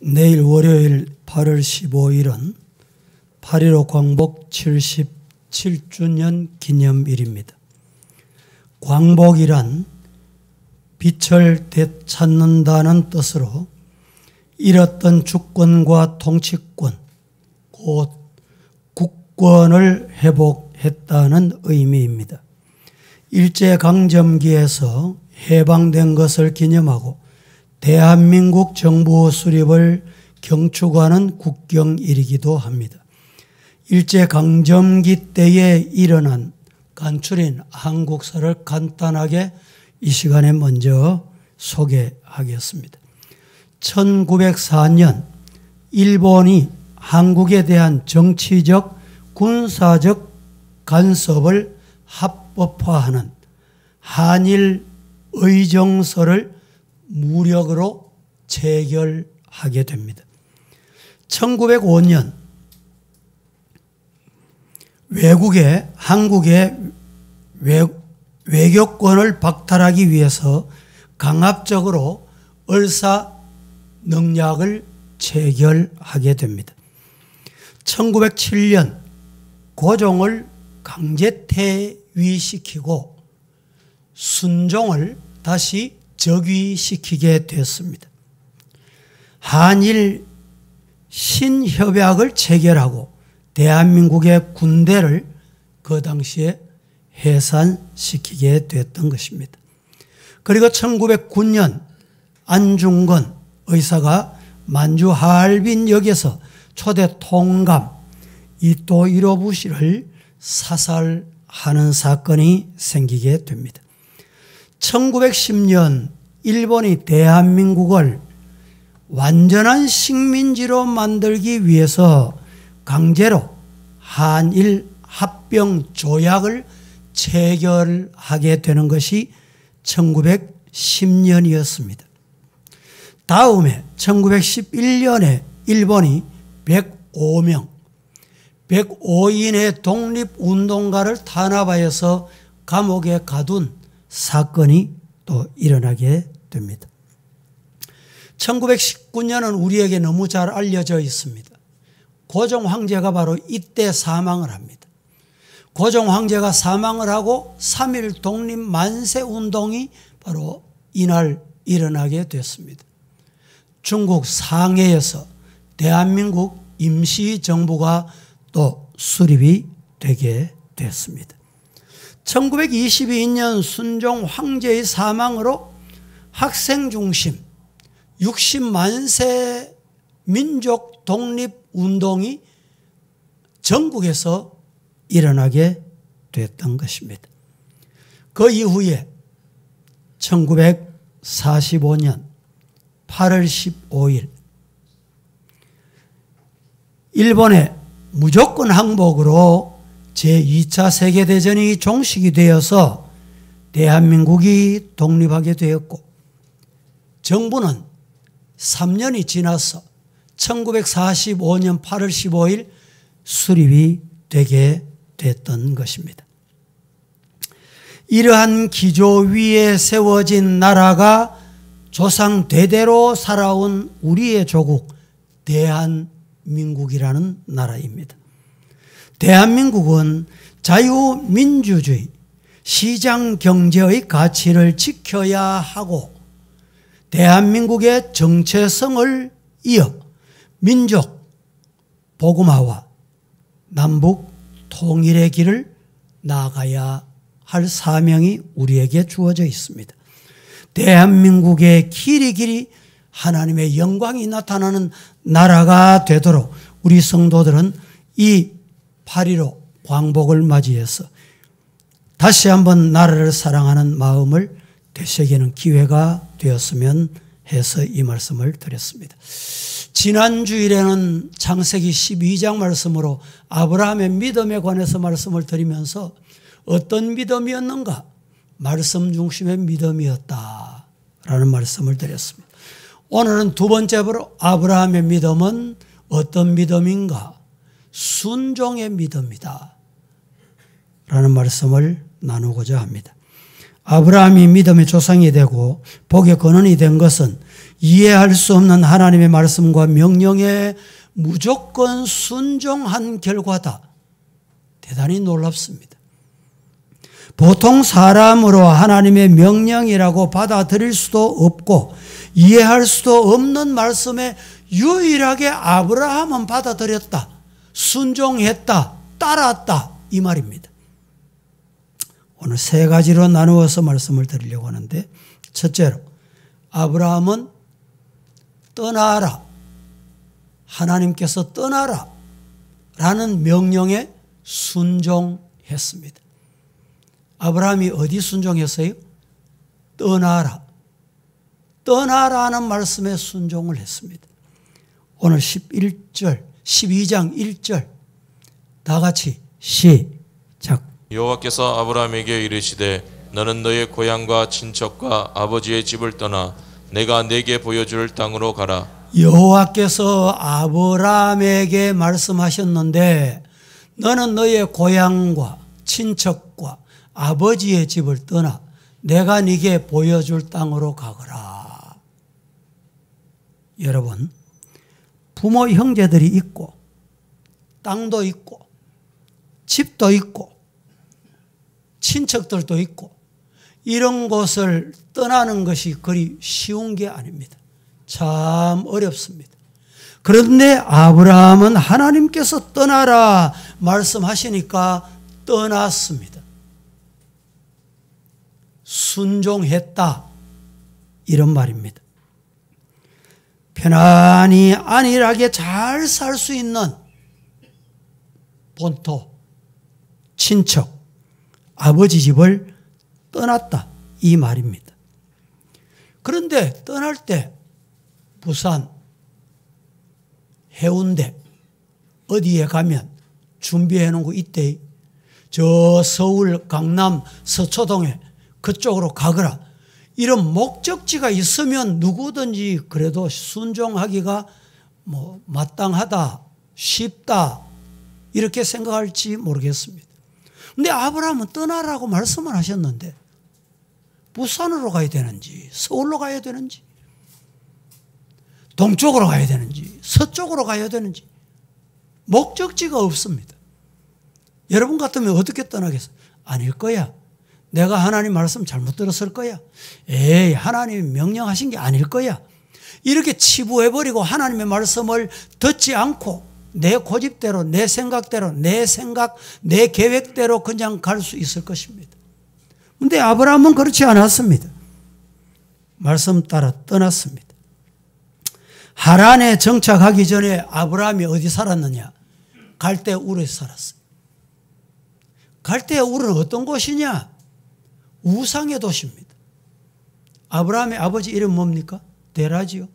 내일 월요일 8월 15일은 8.15 광복 77주년 기념일입니다. 광복이란 빛을 되찾는다는 뜻으로 잃었던 주권과 통치권, 곧 국권을 회복했다는 의미입니다. 일제강점기에서 해방된 것을 기념하고 대한민국 정부 수립을 경축하는 국경일이기도 합니다. 일제강점기 때에 일어난 간추린 한국사를 간단하게 이 시간에 먼저 소개하겠습니다. 1904년 일본이 한국에 대한 정치적, 군사적 간섭을 합법화하는 한일 의정서를 무력으로 체결하게 됩니다. 1905년 외국에 한국의 외교권을 박탈하기 위해서 강압적으로 을사능약을 체결하게 됩니다. 1907년 고종을 강제 퇴위시키고 순종을 다시 즉위시키게 됐습니다. 한일 신협약을 체결하고 대한민국의 군대를 그 당시에 해산시키게 됐던 것입니다. 그리고 1909년 안중근 의사가 만주 하얼빈역에서 초대 통감 이토 히로부시를 사살하는 사건이 생기게 됩니다. 1910년 일본이 대한민국을 완전한 식민지로 만들기 위해서 강제로 한일 합병 조약을 체결하게 되는 것이 1910년이었습니다. 다음에 1911년에 일본이 105인의 독립운동가를 탄압하여서 감옥에 가둔 사건이 또 일어나게 됩니다. 1919년은 우리에게 너무 잘 알려져 있습니다. 고종 황제가 바로 이때 사망을 합니다. 고종 황제가 사망을 하고 3.1 독립 만세 운동이 바로 이날 일어나게 됐습니다. 중국 상해에서 대한민국 임시정부가 또 수립이 되게 됐습니다. 1922년 순종 황제의 사망으로 학생 중심 60만세 민족 독립운동이 전국에서 일어나게 됐던 것입니다. 그 이후에 1945년 8월 15일 일본의 무조건 항복으로 제2차 세계대전이 종식이 되어서 대한민국이 독립하게 되었고 정부는 3년이 지나서 1945년 8월 15일 수립이 되게 됐던 것입니다. 이러한 기조 위에 세워진 나라가 조상 대대로 살아온 우리의 조국 대한민국이라는 나라입니다. 대한민국은 자유민주주의, 시장경제의 가치를 지켜야 하고 대한민국의 정체성을 이어 민족 복음화와 남북 통일의 길을 나아가야 할 사명이 우리에게 주어져 있습니다. 대한민국의 길이 하나님의 영광이 나타나는 나라가 되도록 우리 성도들은 이 8.15 광복을 맞이해서 다시 한번 나라를 사랑하는 마음을 되새기는 기회가 되었으면 해서 이 말씀을 드렸습니다. 지난 주일에는 창세기 12장 말씀으로 아브라함의 믿음에 관해서 말씀을 드리면서 어떤 믿음이었는가? 말씀 중심의 믿음이었다라는 말씀을 드렸습니다. 오늘은 두 번째로 아브라함의 믿음은 어떤 믿음인가? 순종의 믿음이다 라는 말씀을 나누고자 합니다. 아브라함이 믿음의 조상이 되고 복의 근원이 된 것은 이해할 수 없는 하나님의 말씀과 명령에 무조건 순종한 결과다. 대단히 놀랍습니다. 보통 사람으로 하나님의 명령이라고 받아들일 수도 없고 이해할 수도 없는 말씀에 유일하게 아브라함은 받아들였다. 순종했다. 따랐다. 이 말입니다. 오늘 세 가지로 나누어서 말씀을 드리려고 하는데, 첫째로 아브라함은 떠나라, 하나님께서 떠나라 라는 명령에 순종했습니다. 아브라함이 어디 순종했어요? 떠나라. 떠나라는 말씀에 순종을 했습니다. 오늘 12장 1절 다 같이 시작. 여호와께서 아브라함에게 이르시되 너는 너의 고향과 친척과 아버지의 집을 떠나 내가 네게 보여줄 땅으로 가라. 여호와께서 아브라함에게 말씀하셨는데 너는 너의 고향과 친척과 아버지의 집을 떠나 내가 네게 보여줄 땅으로 가거라. 여러분, 부모 형제들이 있고 땅도 있고 집도 있고 친척들도 있고 이런 곳을 떠나는 것이 그리 쉬운 게 아닙니다. 참 어렵습니다. 그런데 아브라함은 하나님께서 떠나라 말씀하시니까 떠났습니다. 순종했다. 이런 말입니다. 편안히 안일하게 잘 살 수 있는 본토, 친척, 아버지 집을 떠났다. 이 말입니다. 그런데 떠날 때 부산, 해운대 어디에 가면 준비해 놓은 거 있대. 저 서울, 강남, 서초동에 그쪽으로 가거라. 이런 목적지가 있으면 누구든지 그래도 순종하기가 마땅하다, 쉽다 이렇게 생각할지 모르겠습니다. 근데 아브라함은 떠나라고 말씀을 하셨는데 부산으로 가야 되는지 서울로 가야 되는지 동쪽으로 가야 되는지 서쪽으로 가야 되는지 목적지가 없습니다. 여러분 같으면 어떻게 떠나겠어요? 아닐 거야. 내가 하나님 말씀 잘못 들었을 거야. 에이, 하나님이 명령하신 게 아닐 거야. 이렇게 치부해버리고 하나님의 말씀을 듣지 않고 내 고집대로, 내 생각대로, 내 계획대로 그냥 갈 수 있을 것입니다. 그런데 아브라함은 그렇지 않았습니다. 말씀 따라 떠났습니다. 하란에 정착하기 전에 아브라함이 어디 살았느냐? 갈대 우르에 살았어요. 갈대 우르는 어떤 곳이냐? 우상의 도시입니다. 아브라함의 아버지 이름 뭡니까? 데라지요.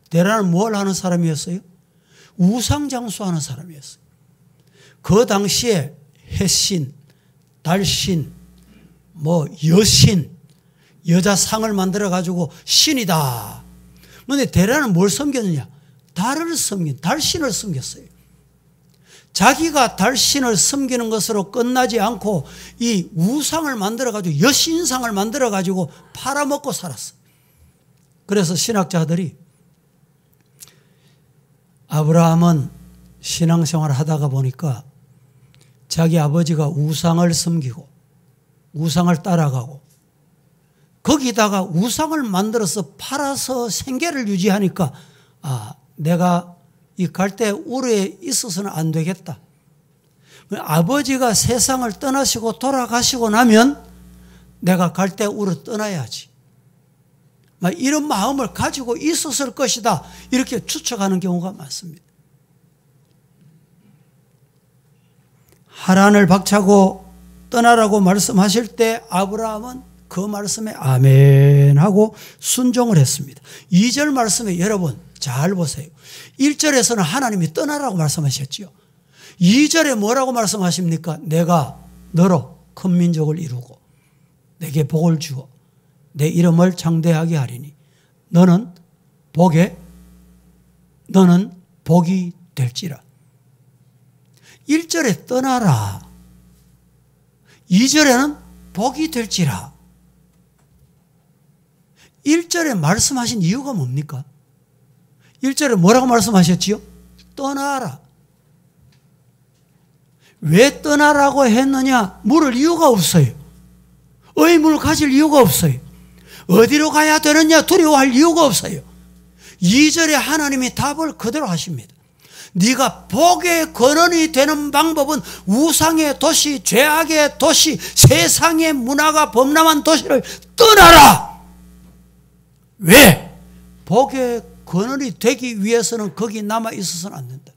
데라는 뭘 하는 사람이었어요? 우상 장수하는 사람이었어요. 그 당시에 해신, 달신, 여신, 여자 상을 만들어 가지고 신이다. 그런데 데라는 뭘 섬겼느냐? 달을 달신을 섬겼어요. 자기가 달신을 섬기는 것으로 끝나지 않고 이 우상을 만들어 가지고 여신상을 만들어 가지고 팔아먹고 살았어요. 그래서 신학자들이 아브라함은 신앙생활을 하다가 보니까 자기 아버지가 우상을 섬기고 우상을 따라가고 거기다가 우상을 만들어서 팔아서 생계를 유지하니까 내가 이 갈대 우르에 있어서는 안 되겠다. 아버지가 세상을 떠나시고 돌아가시고 나면 내가 갈대 우르 떠나야지. 이런 마음을 가지고 있었을 것이다. 이렇게 추측하는 경우가 많습니다. 하란을 박차고 떠나라고 말씀하실 때 아브라함은 그 말씀에 아멘 하고 순종을 했습니다. 2절 말씀에 여러분 잘 보세요. 1절에서는 하나님이 떠나라고 말씀하셨지요. 2절에 뭐라고 말씀하십니까? 내가 너로 큰 민족을 이루고 내게 복을 주어 내 이름을 창대하게 하리니 너는 복이 될지라. 1절에 떠나라. 2절에는 복이 될지라. 1절에 말씀하신 이유가 뭡니까? 1절에 뭐라고 말씀하셨지요? 떠나라. 왜 떠나라고 했느냐? 물을 이유가 없어요. 의문을 가질 이유가 없어요. 어디로 가야 되느냐 두려워할 이유가 없어요. 2절에 하나님이 답을 그대로 하십니다. 네가 복의 근원이 되는 방법은 우상의 도시, 죄악의 도시, 세상의 문화가 범람한 도시를 떠나라. 왜? 복의 근원이 되기 위해서는 거기 남아 있어서는 안 된다.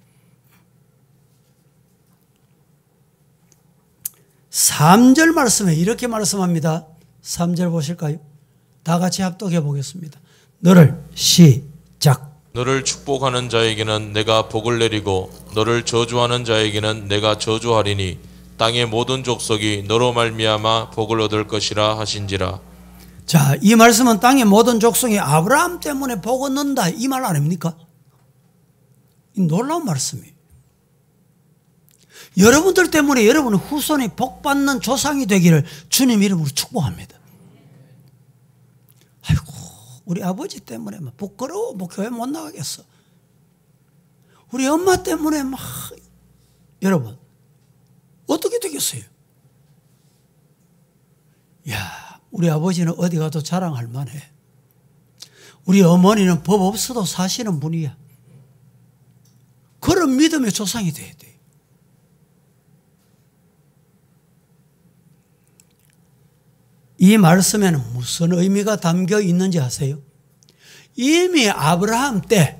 3절 말씀에 이렇게 말씀합니다. 3절 보실까요? 다 같이 합독해 보겠습니다. 너를 시작. 너를 축복하는 자에게는 내가 복을 내리고 너를 저주하는 자에게는 내가 저주하리니 땅의 모든 족속이 너로 말미암아 복을 얻을 것이라 하신지라. 자, 이 말씀은 땅의 모든 족속이 아브라함 때문에 복 얻는다 이 말 아닙니까? 이 놀라운 말씀이에요. 여러분들 때문에 여러분 후손이 복받는 조상이 되기를 주님 이름으로 축복합니다. 아이고, 우리 아버지 때문에 막 부끄러워, 뭐 교회 못 나가겠어. 우리 엄마 때문에 막, 여러분, 어떻게 되겠어요? 야, 우리 아버지는 어디 가도 자랑할 만해. 우리 어머니는 법 없어도 사시는 분이야. 그런 믿음의 조상이 돼야 돼. 이 말씀에는 무슨 의미가 담겨 있는지 아세요? 이미 아브라함 때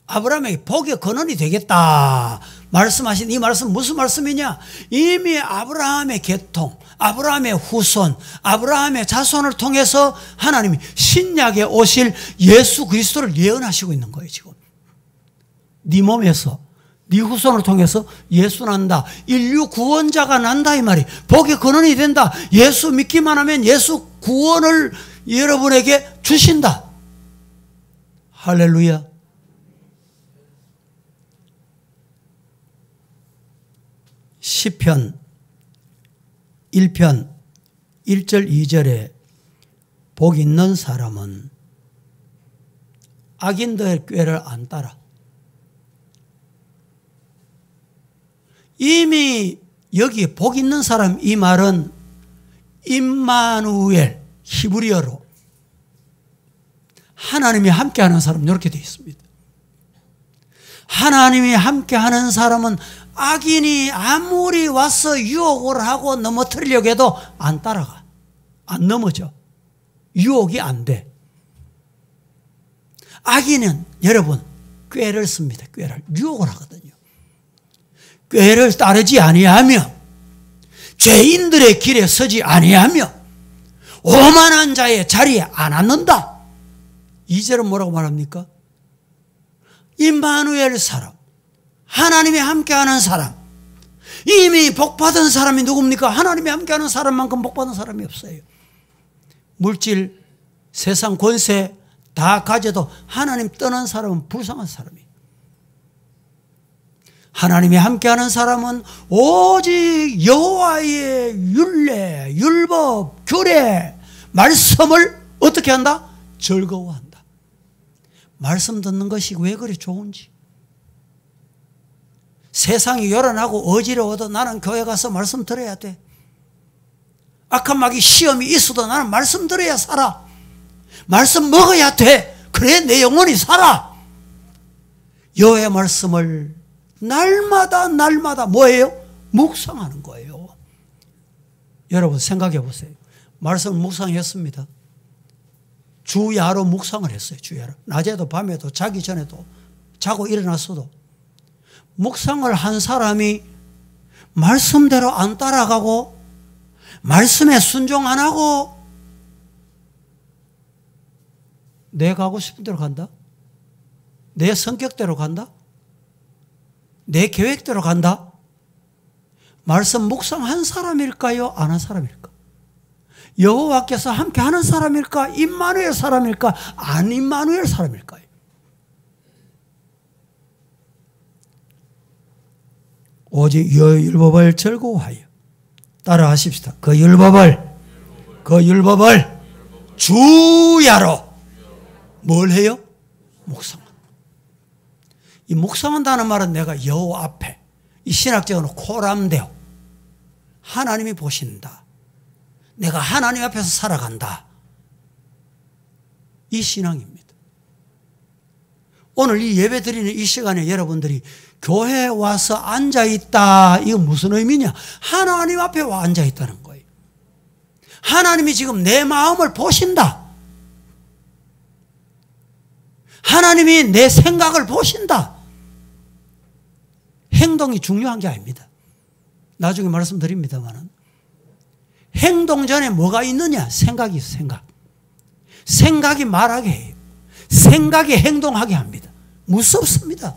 아브라함에게 복의 근원이 되겠다 말씀하신 이 말씀 무슨 말씀이냐? 이미 아브라함의 계통, 아브라함의 후손, 아브라함의 자손을 통해서 하나님이 신약에 오실 예수 그리스도를 예언하시고 있는 거예요. 지금 네 몸에서 네 후손을 통해서 예수 난다. 인류 구원자가 난다 이 말이. 복의 근원이 된다. 예수 믿기만 하면 예수 구원을 여러분에게 주신다. 할렐루야. 시편 1편 1절 2절에 복 있는 사람은 악인들의 꾀를 안 따라. 이미 여기 복 있는 사람 이 말은 임마누엘 히브리어로 하나님이 함께하는 사람 이렇게 되어 있습니다. 하나님이 함께하는 사람은 악인이 아무리 와서 유혹을 하고 넘어뜨리려고 해도 안 따라가. 안 넘어져. 유혹이 안 돼. 악인은 여러분 꾀를 씁니다. 꾀를. 유혹을 하거든요. 꾀를 따르지 아니하며 죄인들의 길에 서지 아니하며 오만한 자의 자리에 안 앉는다. 2절은 뭐라고 말합니까? 임마누엘 사람, 하나님이 함께하는 사람, 이미 복받은 사람이 누굽니까? 하나님이 함께하는 사람만큼 복받은 사람이 없어요. 물질, 세상 권세 다 가져도 하나님 떠난 사람은 불쌍한 사람이에요. 하나님이 함께하는 사람은 오직 여호와의 율례, 율법, 규례, 말씀을 어떻게 한다? 즐거워한다. 말씀 듣는 것이 왜 그리 좋은지. 세상이 요란하고 어지러워도 나는 교회 가서 말씀 들어야 돼. 악한 마귀 시험이 있어도 나는 말씀 들어야 살아. 말씀 먹어야 돼. 그래 내 영혼이 살아. 여호와의 말씀을 날마다 뭐예요? 묵상하는 거예요. 여러분 생각해 보세요. 말씀을 묵상했습니다. 주야로 묵상을 했어요. 주야로. 낮에도 밤에도 자기 전에도 자고 일어났어도 묵상을 한 사람이 말씀대로 안 따라가고 말씀에 순종 안 하고 내 가고 싶은 대로 간다? 내 성격대로 간다? 내 계획대로 간다? 말씀 묵상한 사람일까요? 안 한 사람일까? 여호와께서 함께하는 사람일까? 임마누엘 사람일까? 안 임마누엘 사람일까요? 오직 율법을 즐거워하여 따라 하십시다. 그 율법을 주야로 뭘 해요? 묵상한다. 이 묵상한다는 말은 내가 여호와 앞에, 이 신학적으로 코람데오, 하나님이 보신다. 내가 하나님 앞에서 살아간다. 이 신앙입니다. 오늘 이 예배 드리는 이 시간에 여러분들이 교회에 와서 앉아있다. 이건 무슨 의미냐? 하나님 앞에 와 앉아있다는 거예요. 하나님이 지금 내 마음을 보신다. 하나님이 내 생각을 보신다. 행동이 중요한 게 아닙니다. 나중에 말씀드립니다만 행동 전에 뭐가 있느냐? 생각이 있어. 생각이 말하게 해요. 생각이 행동하게 합니다. 무섭습니다.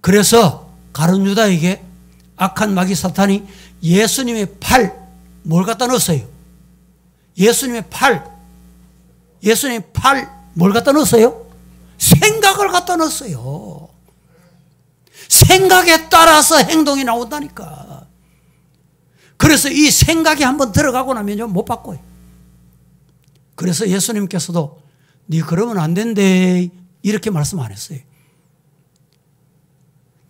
그래서 가룟 유다에게 악한 마귀 사탄이 예수님의 팔 뭘 갖다 넣었어요? 예수님의 팔 뭘 갖다 넣었어요? 생각을 갖다 넣었어요. 생각에 따라서 행동이 나온다니까. 그래서 이 생각이 한번 들어가고 나면 못 바꿔요. 그래서 예수님께서도 네 그러면 안 된대 이렇게 말씀 안 했어요.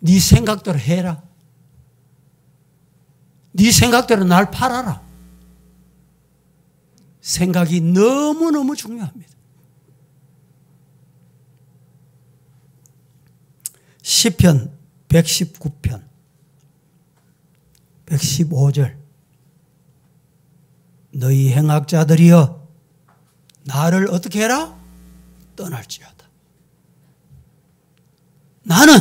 네 생각대로 해라. 네 생각대로 날 팔아라. 생각이 너무너무 중요합니다. 시편 119편 115절 너희 행악자들이여 나를 어떻게 해라? 떠날지어다. 나는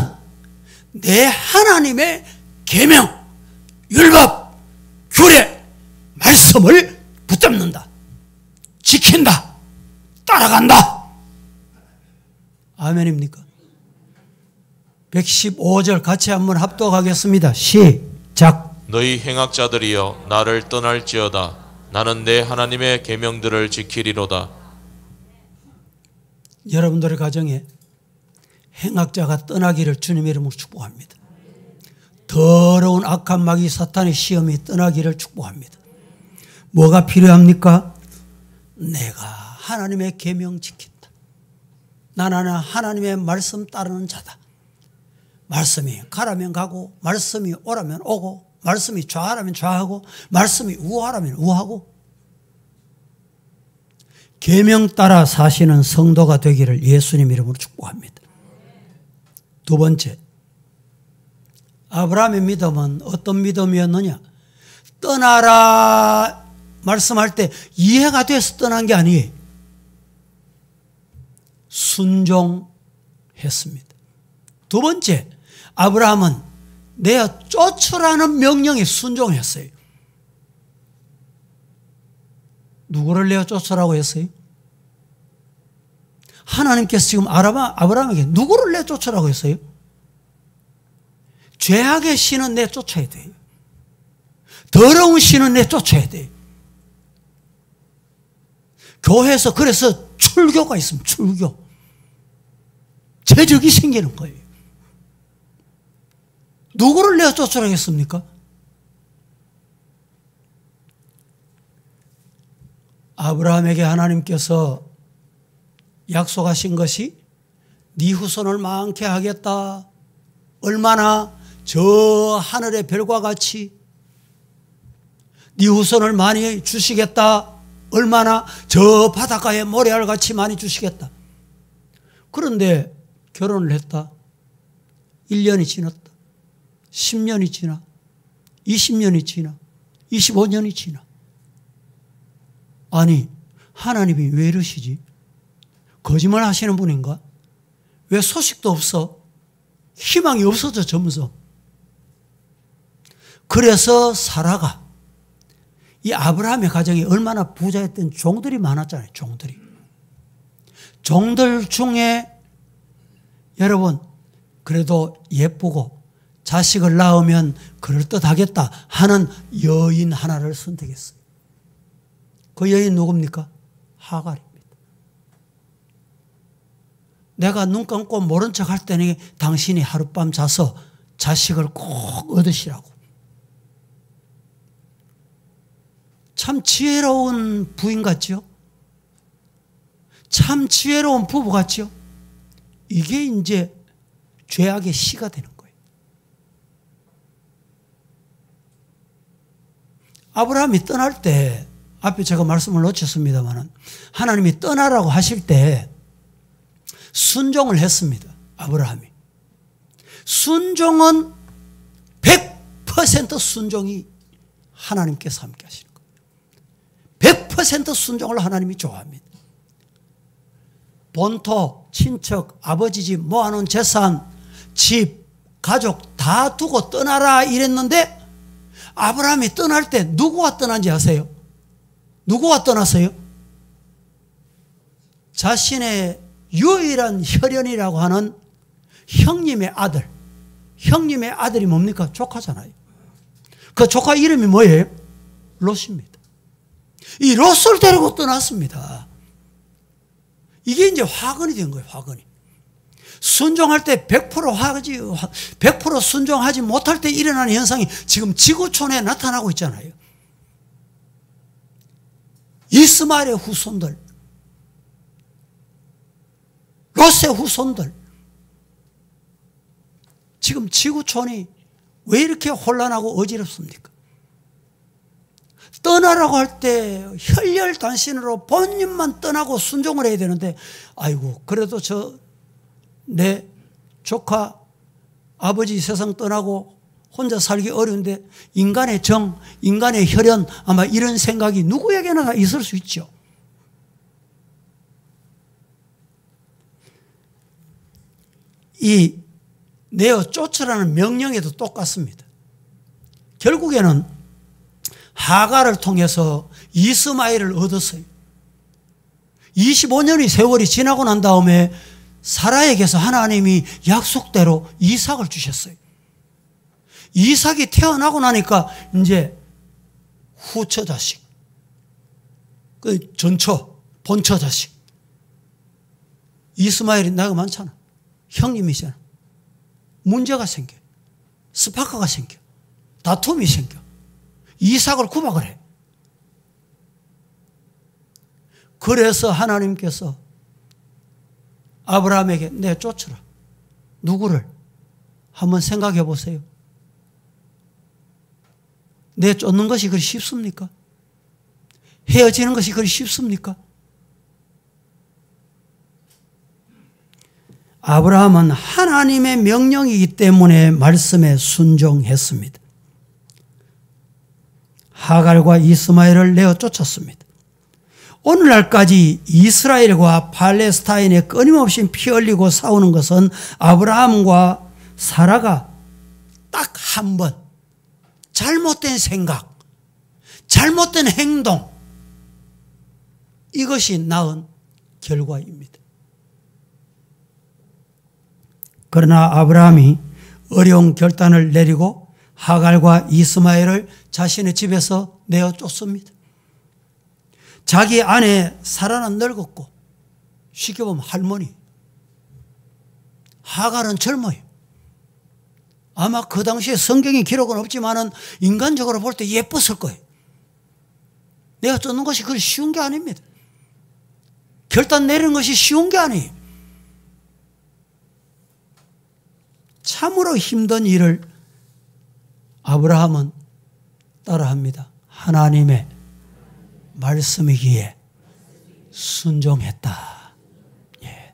내 하나님의 계명, 율법, 규례, 말씀을 붙잡는다. 지킨다. 따라간다. 아멘입니까? 115절 같이 한번 합독하겠습니다. 시작. 너희 행악자들이여 나를 떠날지어다. 나는 내 하나님의 계명들을 지키리로다. 여러분들의 가정에 행악자가 떠나기를 주님의 이름으로 축복합니다. 더러운 악한 마귀 사탄의 시험이 떠나기를 축복합니다. 뭐가 필요합니까? 내가 하나님의 계명 지킨다. 나는 하나님의 말씀 따르는 자다. 말씀이 가라면 가고 말씀이 오라면 오고 말씀이 좌하라면 좌하고 말씀이 우하라면 우하고 계명 따라 사시는 성도가 되기를 예수님 이름으로 축복합니다. 두 번째, 아브라함의 믿음은 어떤 믿음이었느냐? 떠나라 말씀할 때 이해가 돼서 떠난 게 아니에요. 순종했습니다. 두 번째, 아브라함은 내가 쫓으라는 명령에 순종했어요. 누구를 내어 쫓으라고 했어요? 하나님께서 지금 아브라함에게 누구를 내어 쫓으라고 했어요? 죄악의 신은 내 쫓아야 돼요. 더러운 신은 내 쫓아야 돼요. 교회에서 그래서 출교가 있으면 출교. 제적이 생기는 거예요. 누구를 내어 쫓으라고 했습니까? 아브라함에게 하나님께서 약속하신 것이 네 후손을 많게 하겠다. 얼마나? 저 하늘의 별과 같이. 네 후손을 많이 주시겠다. 얼마나? 저 바닷가의 모래알같이 많이 주시겠다. 그런데 결혼을 했다. 1년이 지났다. 10년이 지나. 20년이 지나. 25년이 지나. 아니, 하나님이 왜 이러시지? 거짓말 하시는 분인가? 왜 소식도 없어? 희망이 없어져 점점. 그래서 사라가 이 아브라함의 가정이 얼마나 부자였던 종들이 많았잖아요. 종들 중에 여러분 그래도 예쁘고 자식을 낳으면 그럴듯하겠다 하는 여인 하나를 선택했어요. 그 여인 누굽니까? 하갈입니다. 내가 눈 감고 모른 척 할 때는 당신이 하룻밤 자서 자식을 꼭 얻으시라고. 참 지혜로운 부인 같죠? 참 지혜로운 부부 같죠? 이게 이제 죄악의 시가 되는 거예요. 아브라함이 떠날 때, 앞에 제가 말씀을 놓쳤습니다만, 하나님이 떠나라고 하실 때 순종을 했습니다. 아브라함이. 순종은 100% 순종이 하나님께서 함께 하시는 거예요. 100% 순종을 하나님이 좋아합니다. 본토, 친척, 아버지 집, 모아놓은 재산, 집, 가족 다 두고 떠나라 이랬는데 아브라함이 떠날 때 누구와 떠난지 아세요? 누구와 떠났어요? 자신의 유일한 혈연이라고 하는 형님의 아들. 형님의 아들이 뭡니까? 조카잖아요. 그 조카 이름이 뭐예요? 롯입니다. 이 롯을 데리고 떠났습니다. 이게 이제 화근이 된 거예요. 화근이. 순종할 때 100% 순종하지 못할 때 일어나는 현상이 지금 지구촌에 나타나고 있잖아요. 이스마엘의 후손들, 롯의 후손들, 지금 지구촌이 왜 이렇게 혼란하고 어지럽습니까? 떠나라고 할 때 혈혈단신으로 본인만 떠나고 순종을 해야 되는데, 아이고 그래도 내 조카 아버지 세상 떠나고 혼자 살기 어려운데 인간의 정, 인간의 혈연, 아마 이런 생각이 누구에게나 있을 수 있죠. 이 내어 쫓으라는 명령에도 똑같습니다. 결국에는 하갈을 통해서 이스마엘을 얻었어요. 25년의 세월이 지나고 난 다음에 사라에게서 하나님이 약속대로 이삭을 주셨어요. 이삭이 태어나고 나니까 이제 후처 자식, 그 전처, 본처 자식. 이스마엘이 나이가 많잖아. 형님이잖아. 문제가 생겨. 스파크가 생겨. 다툼이 생겨. 이삭을 구박을 해. 그래서 하나님께서 아브라함에게 내쫓으라. 누구를? 한번 생각해 보세요. 내쫓는 것이 그리 쉽습니까? 헤어지는 것이 그리 쉽습니까? 아브라함은 하나님의 명령이기 때문에 말씀에 순종했습니다. 하갈과 이스마엘을 내어 쫓았습니다. 오늘날까지 이스라엘과 팔레스타인에 끊임없이 피 흘리고 싸우는 것은 아브라함과 사라가 딱 한 번 잘못된 생각, 잘못된 행동, 이것이 낳은 결과입니다. 그러나 아브라함이 어려운 결단을 내리고 하갈과 이스마엘을 자신의 집에서 내어 쫓습니다. 자기 아내 사라는 늙었고 쉽게 보면 할머니, 하갈은 젊어요. 아마 그 당시에 성경의 기록은 없지만은 인간적으로 볼 때 예뻤을 거예요. 내가 쫓는 것이 그리 쉬운 게 아닙니다. 결단 내리는 것이 쉬운 게 아니에요. 참으로 힘든 일을 아브라함은 따라합니다. 하나님의 말씀이기에 순종했다. 예.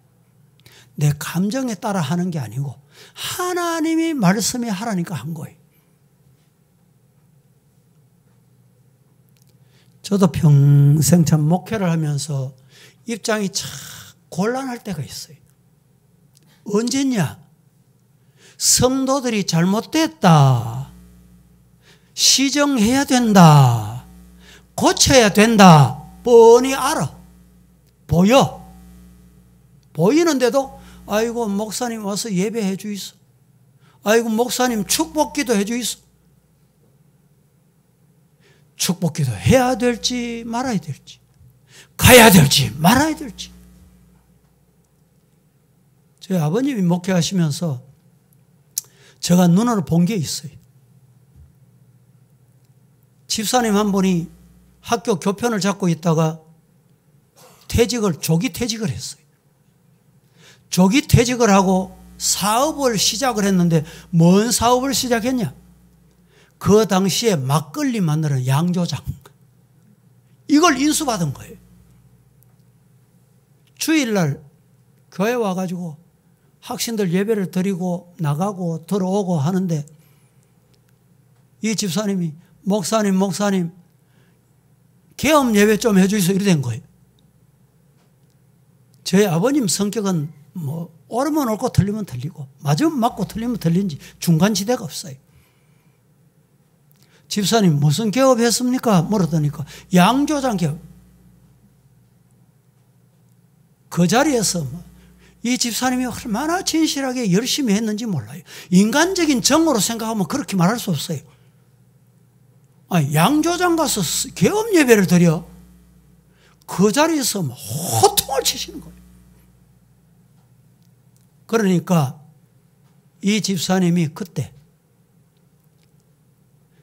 내 감정에 따라 하는 게 아니고 하나님이 말씀이 하라니까 한 거예요. 저도 평생 참 목회를 하면서 입장이 참 곤란할 때가 있어요. 언제냐? 성도들이 잘못됐다. 시정해야 된다. 고쳐야 된다. 뻔히 알아. 보여. 보이는데도 아이고 목사님 와서 예배해 주이소. 아이고 목사님 축복기도 해 주이소. 축복기도 해야 될지 말아야 될지, 가야 될지 말아야 될지. 저희 아버님이 목회하시면서 제가 눈으로 본 게 있어요. 집사님 한 분이 학교 교편을 잡고 있다가 조기 퇴직을 했어요. 조기 퇴직을 하고 사업을 시작을 했는데 뭔 사업을 시작했냐? 그 당시에 막걸리 만드는 양조장. 이걸 인수받은 거예요. 주일날 교회 와가지고 학생들 예배를 드리고 나가고 들어오고 하는데 이 집사님이 목사님 개업 예배 좀 해주세요 이래 된 거예요. 저희 아버님 성격은 뭐 옳으면 옳고 틀리면 틀리고 맞으면 맞고 틀리면 틀린지 중간지대가 없어요. 집사님 무슨 개업했습니까? 물었더니까 양조장 개업. 그 자리에서 이 집사님이 얼마나 진실하게 열심히 했는지 몰라요. 인간적인 정으로 생각하면 그렇게 말할 수 없어요. 아니, 양조장 가서 개업 예배를 드려 그 자리에서 호통을 치시는 거예요. 그러니까 이 집사님이 그때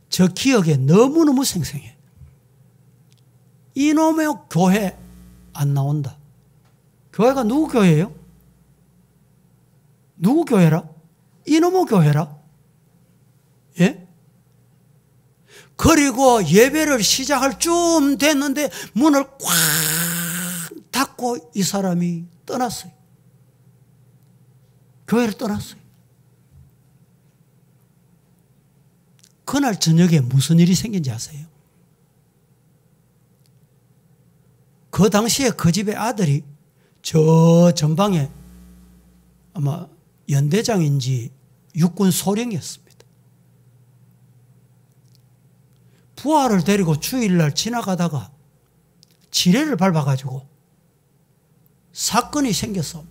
저 기억에 너무너무 생생해. 이놈의 교회 안 나온다. 교회가 누구 교회예요? 누구 교회라? 이놈의 교회라? 예? 그리고 예배를 시작할 쯤 됐는데 문을 꽉 닫고 이 사람이 떠났어요. 교회를 떠났어요. 그날 저녁에 무슨 일이 생긴지 아세요? 그 당시에 그 집의 아들이 저 전방에 아마 연대장인지 육군 소령이었습니다. 부하를 데리고 주일날 지나가다가 지뢰를 밟아가지고 사건이 생겼어.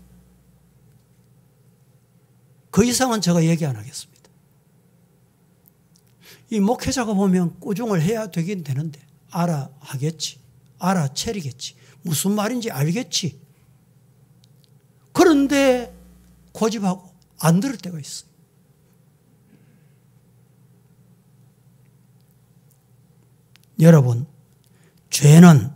그 이상은 제가 얘기 안 하겠습니다. 이 목회자가 보면 꾸중을 해야 되긴 되는데 알아하겠지. 알아채리겠지. 무슨 말인지 알겠지. 그런데 고집하고 안 들을 때가 있어요. 여러분, 죄는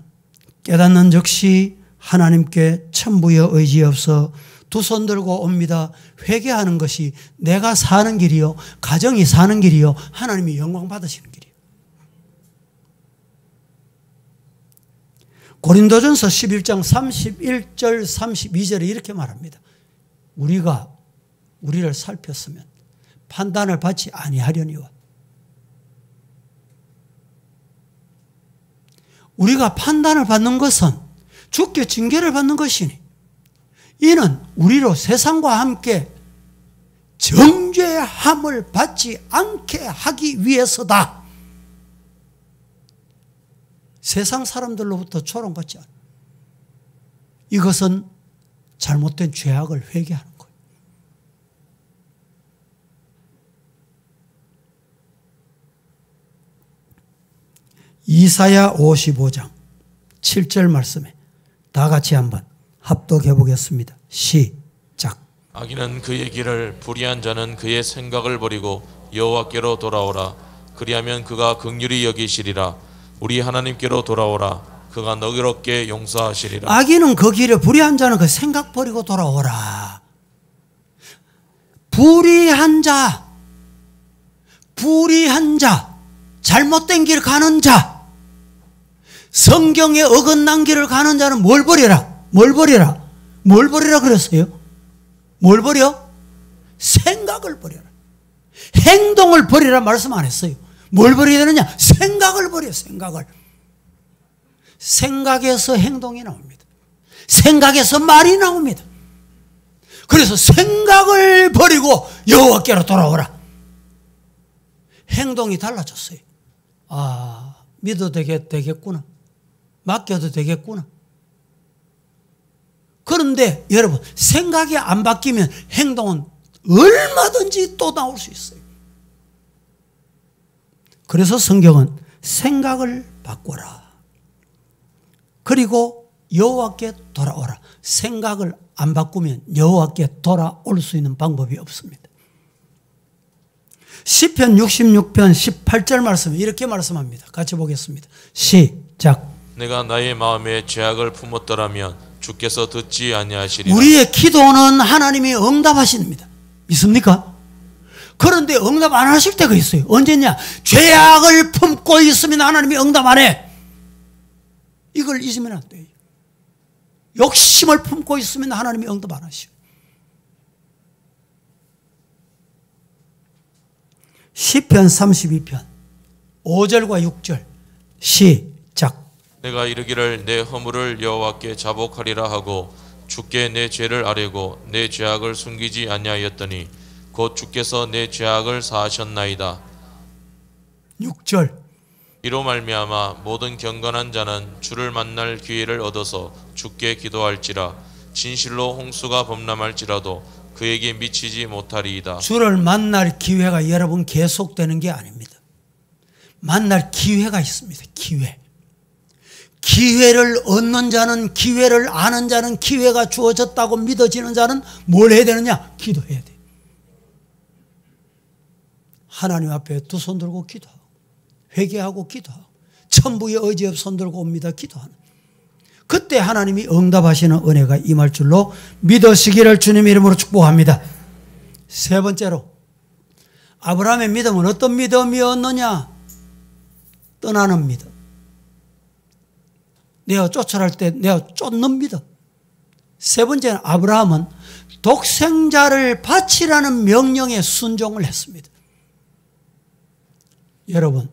깨닫는 즉시 하나님께 천부여 의지없어 두 손 들고 옵니다. 회개하는 것이 내가 사는 길이요, 가정이 사는 길이요, 하나님이 영광 받으시는 길이요. 고린도전서 11장 31절 32절에 이렇게 말합니다. 우리를 살폈으면 판단을 받지 아니하려니와. 우리가 판단을 받는 것은 주께 징계를 받는 것이니 이는 우리로 세상과 함께 정죄함을 받지 않게 하기 위해서다. 세상 사람들로부터 조롱받지 않아. 이것은 잘못된 죄악을 회개하는 거예요. 이사야 55장 7절 말씀에 다 같이 한번 합독해 보겠습니다. 시작. 악인은 그의 길을, 불의한 자는 그의 생각을 버리고 여호와께로 돌아오라. 그리하면 그가 긍휼히 여기시리라. 우리 하나님께로 돌아오라. 그가 너그럽게 용서하시리라. 악인은 그 길을, 불의한 자는 그 생각 버리고 돌아오라. 불의한 자, 잘못된 길 가는 자, 성경에 어긋난 길을 가는 자는 뭘 버리라? 뭘 버리라 그랬어요? 뭘 버려? 생각을 버려라. 행동을 버리라 말씀 안 했어요. 뭘 버려야 되느냐? 생각을 버려, 생각을. 생각에서 행동이 나옵니다. 생각에서 말이 나옵니다. 그래서 생각을 버리고 여호와께로 돌아오라. 행동이 달라졌어요. 아, 믿어도 되겠구나. 맡겨도 되겠구나. 그런데 여러분, 생각이 안 바뀌면 행동은 얼마든지 또 나올 수 있어요. 그래서 성경은 생각을 바꿔라. 그리고 여호와께 돌아오라. 생각을 안 바꾸면 여호와께 돌아올 수 있는 방법이 없습니다. 시편 66편 18절 말씀에 이렇게 말씀합니다. 같이 보겠습니다. 시작. 내가 나의 마음에 죄악을 품었더라면 주께서 듣지 아니하시리라. 우리의 기도는 하나님이 응답하십니다. 믿습니까? 그런데 응답 안 하실 때가 있어요. 언제냐? 죄악을 품고 있으면 하나님이 응답 안 해. 이걸 잊으면 안 돼요. 욕심을 품고 있으면 하나님이 응답 안 하시오. 시편 32편 5절과 6절 시작. 내가 이르기를 내 허물을 여호와께 자복하리라 하고 주께 내 죄를 아뢰고 내 죄악을 숨기지 아니하였더니 곧 주께서 내 죄악을 사하셨나이다. 6절. 이로 말미암아 모든 경건한 자는 주를 만날 기회를 얻어서 주께 기도할지라. 진실로 홍수가 범람할지라도 그에게 미치지 못하리이다. 주를 만날 기회가 여러분 계속되는 게 아닙니다. 만날 기회가 있습니다. 기회. 기회를 얻는 자는, 기회를 아는 자는, 기회가 주어졌다고 믿어지는 자는 뭘 해야 되느냐? 기도해야 돼. 하나님 앞에 두 손 들고 기도하고 회개하고 기도하고 천부의 의지 없이 손 들고 옵니다. 기도하는. 그때 하나님이 응답하시는 은혜가 임할 줄로 믿으시기를 주님 이름으로 축복합니다. 세 번째로 아브라함의 믿음은 어떤 믿음이었느냐? 떠나는 믿음. 내가 쫓아갈 때 내가 쫓는 믿음. 세 번째는 아브라함은 독생자를 바치라는 명령에 순종을 했습니다. 여러분,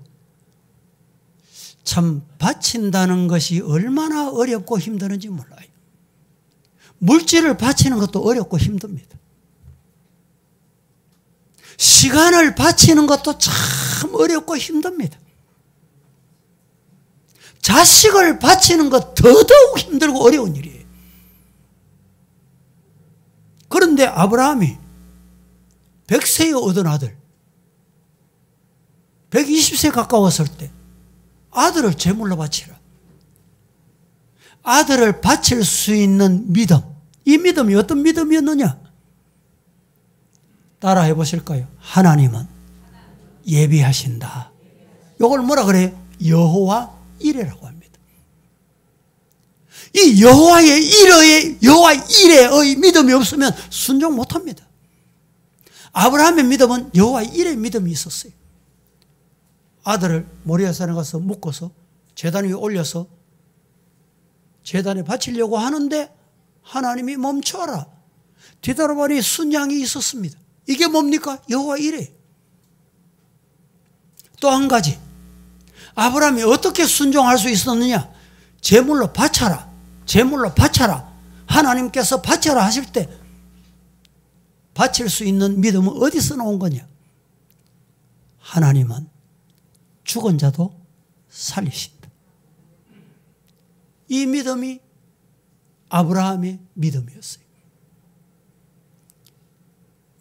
참 바친다는 것이 얼마나 어렵고 힘드는지 몰라요. 물질을 바치는 것도 어렵고 힘듭니다. 시간을 바치는 것도 참 어렵고 힘듭니다. 자식을 바치는 것 더더욱 힘들고 어려운 일이에요. 그런데 아브라함이 100세에 얻은 아들, 120세 가까웠을 때 아들을 제물로 바치라. 아들을 바칠 수 있는 믿음. 이 믿음이 어떤 믿음이었느냐? 따라 해보실까요? 하나님은 예비하신다. 이걸 뭐라 그래요? 여호와 이레라고 합니다. 이 여호와 이레의 믿음이 없으면 순종 못합니다. 아브라함의 믿음은 여호와 이레의 믿음이 있었어요. 아들을 모리아산에 가서 묶어서 제단 위에 올려서 제단에 바치려고 하는데 하나님이 멈춰라. 뒤돌아보니 순양이 있었습니다. 이게 뭡니까? 여호와 이레. 또 한 가지, 아브라함이 어떻게 순종할 수 있었느냐? 제물로 바쳐라. 제물로 바쳐라. 하나님께서 바쳐라 하실 때 바칠 수 있는 믿음은 어디서 나온 거냐? 하나님은 죽은 자도 살리신다. 이 믿음이 아브라함의 믿음이었어요.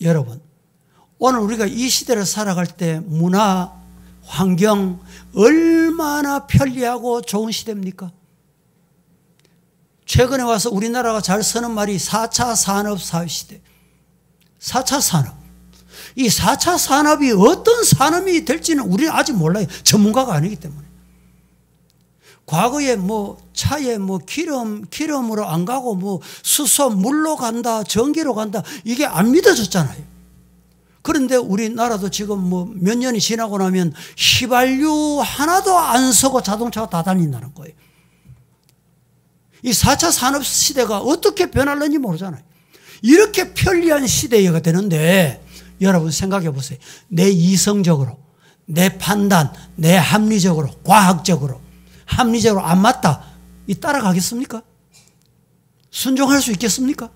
여러분, 오늘 우리가 이 시대를 살아갈 때 문화, 환경 얼마나 편리하고 좋은 시대입니까? 최근에 와서 우리나라가 잘 쓰는 말이 4차 산업 사회시대. 4차 산업. 이 4차 산업이 어떤 산업이 될지는 우리는 아직 몰라요. 전문가가 아니기 때문에. 과거에 차에 기름으로 안 가고 수소, 물로 간다, 전기로 간다. 이게 안 믿어졌잖아요. 그런데 우리나라도 지금 몇 년이 지나고 나면 휘발유 하나도 안 쓰고 자동차가 다 다닌다는 거예요. 이 4차 산업 시대가 어떻게 변할는지 모르잖아요. 이렇게 편리한 시대가 되는데 여러분 생각해 보세요. 내 이성적으로, 내 판단, 내 합리적으로, 과학적으로, 합리적으로 안 맞다. 이 따라가겠습니까? 순종할 수 있겠습니까?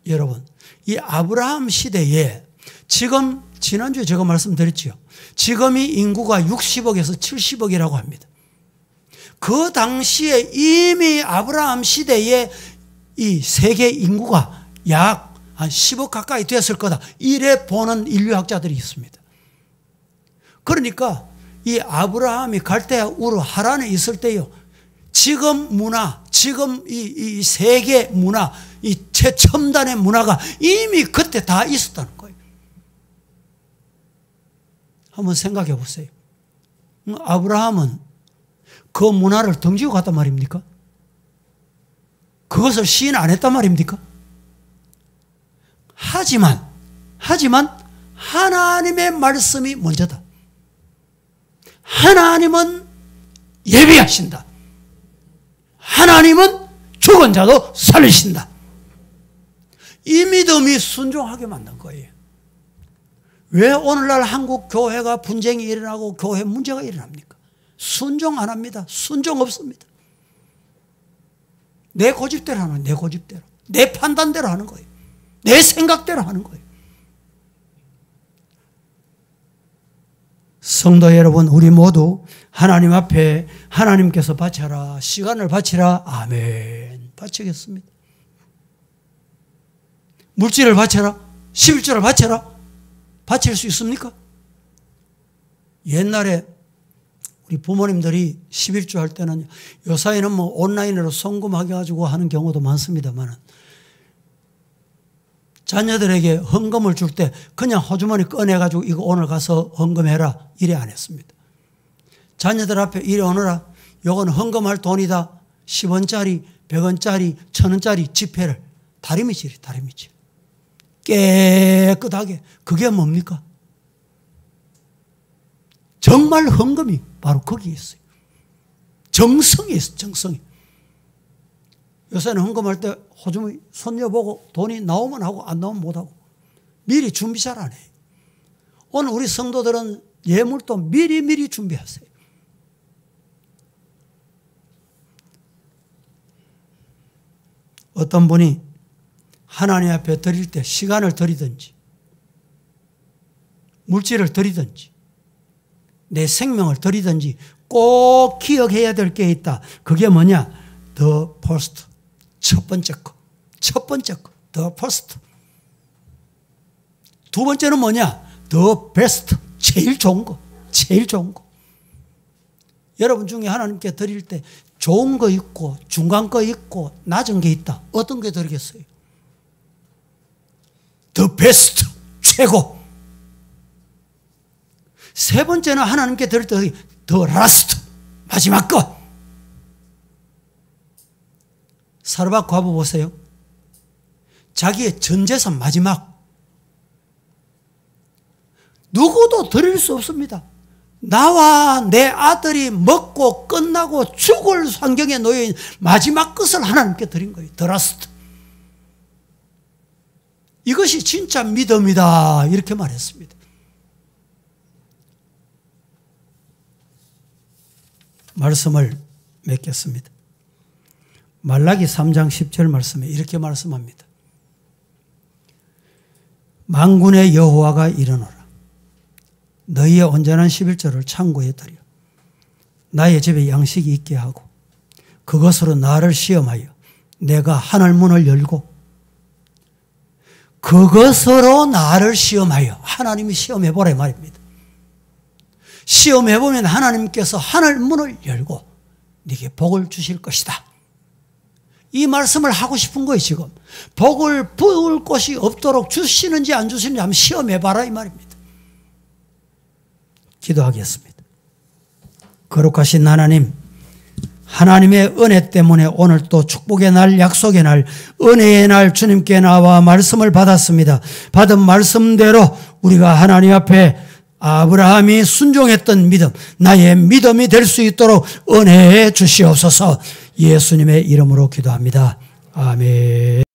여러분, 이 아브라함 시대에 지금 지난주에 제가 말씀드렸죠. 지금이 인구가 60억에서 70억이라고 합니다. 그 당시에 이미 아브라함 시대에 이 세계 인구가 약 한 10억 가까이 됐을 거다. 이래 보는 인류학자들이 있습니다. 그러니까 이 아브라함이 갈대아 우르 하란에 있을 때요. 지금 문화, 지금 이 세계 문화, 이 최첨단의 문화가 이미 그때 다 있었다는 거예요. 한번 생각해 보세요. 아브라함은 그 문화를 던지고 갔단 말입니까? 그것을 시인 안 했단 말입니까? 하지만 하나님의 말씀이 먼저다. 하나님은 예비하신다. 하나님은 죽은 자도 살리신다. 이 믿음이 순종하게 만든 거예요. 왜 오늘날 한국 교회가 분쟁이 일어나고 교회 문제가 일어납니까? 순종 안 합니다. 순종 없습니다. 내 고집대로 하는 거예요. 내 고집대로. 내 판단대로 하는 거예요. 내 생각대로 하는 거예요. 성도 여러분, 우리 모두 하나님 앞에 하나님께서 바쳐라, 시간을 바치라. 아멘. 바치겠습니다. 물질을 바쳐라, 11조를 바쳐라. 바칠 수 있습니까? 옛날에 우리 부모님들이 11조 할 때는, 요사이는 뭐 온라인으로 송금하게 가지고 하는 경우도 많습니다만, 자녀들에게 헌금을 줄 때 그냥 호주머니 꺼내가지고 이거 오늘 가서 헌금해라 이래 안 했습니다. 자녀들 앞에 이래 오너라, 요건 헌금할 돈이다. 10원짜리, 100원짜리, 1000원짜리 지폐를 다리미질. 깨끗하게. 그게 뭡니까? 정말 헌금이 바로 거기에 있어요. 정성이 있어요. 정성이. 요새는 헌금할 때 호주머니 손녀보고 돈이 나오면 하고 안 나오면 못하고 미리 준비 잘 안 해요. 오늘 우리 성도들은 예물도 미리 준비하세요. 어떤 분이 하나님 앞에 드릴 때 시간을 드리든지 물질을 드리든지 내 생명을 드리든지 꼭 기억해야 될 게 있다. 그게 뭐냐? The first. 첫 번째 거. The first. 두 번째는 뭐냐? The best. 제일 좋은 거. 여러분 중에 하나님께 드릴 때 좋은 거 있고 중간 거 있고 낮은 게 있다. 어떤 게 드리겠어요? The best. 최고. 세 번째는 하나님께 드릴 때 The last. 마지막 거. 사르밧 과부 보세요. 자기의 전 재산 마지막. 누구도 드릴 수 없습니다. 나와 내 아들이 먹고 끝나고 죽을 환경에 놓여있는 마지막 것을 하나님께 드린 거예요. The last. 이것이 진짜 믿음이다. 이렇게 말했습니다. 말씀을 맺겠습니다. 말라기 3장 10절 말씀에 이렇게 말씀합니다. 만군의 여호와가 이르노라. 너희의 온전한 11조를 창고에 들여 나의 집에 양식이 있게 하고 그것으로 나를 시험하여 내가 하늘 문을 열고 그것으로 나를 시험하여 하나님이 시험해보라 말입니다. 시험해보면 하나님께서 하늘 문을 열고 네게 복을 주실 것이다. 이 말씀을 하고 싶은 거예요. 지금 복을 부을 곳이 없도록 주시는지 안 주시는지 한번 시험해봐라 이 말입니다. 기도하겠습니다. 거룩하신 하나님, 하나님의 은혜 때문에 오늘 또 축복의 날, 약속의 날, 은혜의 날 주님께 나와 말씀을 받았습니다. 받은 말씀대로 우리가 하나님 앞에 아브라함이 순종했던 믿음, 나의 믿음이 될 수 있도록 은혜해 주시옵소서. 예수님의 이름으로 기도합니다. 아멘.